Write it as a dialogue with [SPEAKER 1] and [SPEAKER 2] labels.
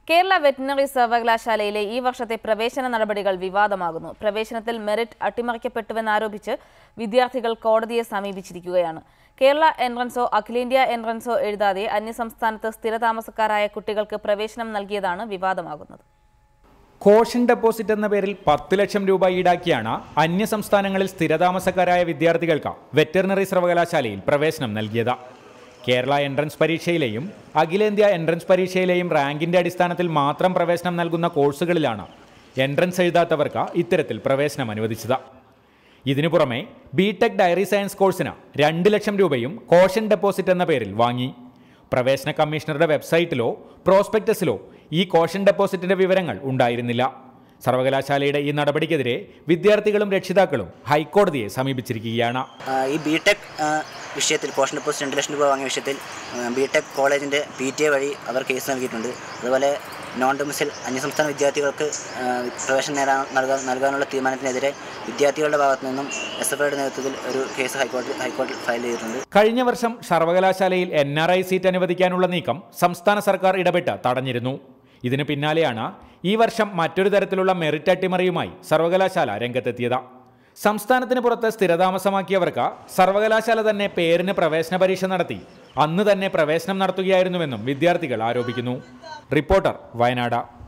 [SPEAKER 1] Kerala veterinary സർവകലാശാലയിലെ ഈ വർഷത്തെ പ്രവേശന നടപടികൾ വിവാദമാകുന്നു. പ്രവേശനത്തിൽ മെറിറ്റ് അട്ടിമറിക്കപ്പെട്ടുവെന്നാരോപിച്ച് വിദ്യാർത്ഥികൾ കോടതിയെ സമീപിച്ചിരിക്കുകയാണ്. കേരള എൻട്രൻസോ അഖിലേന്ത്യാ എൻട്രൻസോ എഴുതാതെ അന്യസംസ്ഥാനത്ത് സ്ഥിരതാമസക്കാരായ കുട്ടികൾക്ക് പ്രവേശനം നൽകിയതാണ് വിവാദമാകുന്നത്.
[SPEAKER 2] കോഷൻ ഡെപ്പോസിറ്റ് എന്ന പേരിൽ 10 ലക്ഷം രൂപ ഈടാക്കിയാണ് അന്യസംസ്ഥാനങ്ങളിൽ സ്ഥിരതാമസക്കാരായ വിദ്യാർത്ഥികൾക്ക് വെറ്ററിനറി സർവകലാശാലയിൽ പ്രവേശനം നൽകിയത്. കേരള എൻട്രൻസ് പരീക്ഷയിലെയും അഖിലേന്ത്യാ എൻട്രൻസ് പരീക്ഷയിലെയും റാങ്കിന്റെ അടിസ്ഥാനത്തിൽ മാത്രം പ്രവേശനം നൽകുന്ന കോഴ്സുകളിലാണ് എൻട്രൻസ് എഴുതാത്തവർക്ക് ഇത്തരത്തിൽ പ്രവേശനം അനുവദിച്ചത്. ഇതിനു പുറമെ ബിടെക് ഡയറി സയൻസ് കോഴ്സിന് 2 ലക്ഷം രൂപയും കോഷൻ ഡെപ്പോസിറ്റ് എന്ന പേരിൽ വാങ്ങി. പ്രവേശന കമ്മീഷണറുടെ വെബ്സൈറ്റിലോ പ്രോസ്പെക്ടസിലോ ഈ കോഷൻ ഡെപ്പോസിറ്റിന്റെ വിവരങ്ങൾ ഉണ്ടായിരുന്നില്ല. സർവകലാശാലയുടെ ഈ നടപടിക്കെതിരെ വിദ്യാർത്ഥികളും രക്ഷിതാക്കളും ഹൈക്കോടതിയെ സമീപിച്ചിരിക്കുകയാണ്.
[SPEAKER 3] ഈ ബിടെക് വിഷയത്തിൽ കോഷൻ ഡെപ്പോസിറ്റ് 2 ലക്ഷം രൂപ വാങ്ങിയ വിഷയത്തിൽ ബിടെക് കോളേജിൻ്റെ PTA വഴി അവർ കേസ് നൽകിയിട്ടുണ്ട്. അതുപോലെ നോൺ ഡൊമിസൈൽ അന്യസംസ്ഥാന വിദ്യാർത്ഥികൾക്ക് പ്രവേശനം നൽകാനുള്ള തീരുമാനത്തിനെതിരെ വിദ്യാർത്ഥികളുടെ ഭാഗത്തു നിന്നും SFIയുടെ നേതൃത്വത്തിൽ ഒരു കേസ് ഹൈക്കോടതി ഫയൽ ചെയ്തിട്ടുണ്ട്.
[SPEAKER 2] കഴിഞ്ഞ വർഷം സർവകലാശാലയിൽ NRI സീറ്റ് അനുവദിക്കാനുള്ള നീക്കം സംസ്ഥാന സർക്കാർ ഇടപെട്ട് തടഞ്ഞിരുന്നു. ഇതിന് പിന്നാലെയാണ് ഈ വർഷം മറ്റൊരു തരത്തിലുള്ള മെറിറ്റ് അട്ടിമറിയുമായി സർവകലാശാല രംഗത്തെത്തിയത്. സംസ്ഥാനത്തിന് പുറത്ത് സ്ഥിരതാമസമാക്കിയവർക്ക് സർവകലാശാല തന്നെ പേരിന് പ്രവേശന പരീക്ഷ നടത്തി അന്ന് തന്നെ പ്രവേശനം നടത്തുകയായിരുന്നുവെന്നും വിദ്യാർത്ഥികൾ ആരോപിക്കുന്നു. റിപ്പോർട്ടർ, വയനാട്.